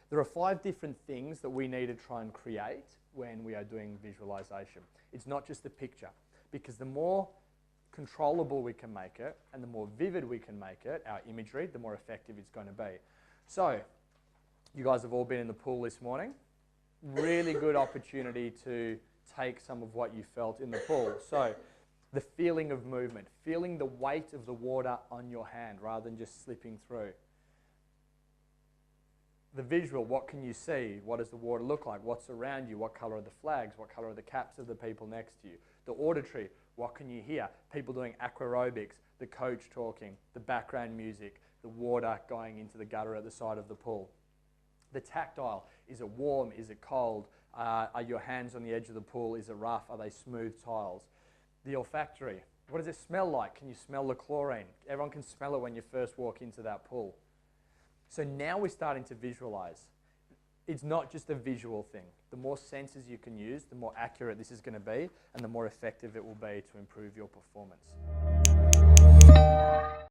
there are 5 different things that we need to try and create when we are doing visualization. It's not just a picture, because the more controllable we can make it and the more vivid we can make it, our imagery, the more effective it's going to be. So, you guys have all been in the pool this morning. Really good opportunity to take some of what you felt in the pool. So, the feeling of movement, feeling the weight of the water on your hand rather than just slipping through. The visual, what can you see? What does the water look like? What's around you? What colour are the flags? What colour are the caps of the people next to you? The auditory, what can you hear? People doing aquarobics, the coach talking, the background music, the water going into the gutter at the side of the pool. The tactile, is it warm? Is it cold? Are your hands on the edge of the pool? Is it rough? Are they smooth tiles? The olfactory, what does it smell like? Can you smell the chlorine? Everyone can smell it when you first walk into that pool. So now we're starting to visualize. It's not just a visual thing. The more senses you can use, the more accurate this is going to be, and the more effective it will be to improve your performance.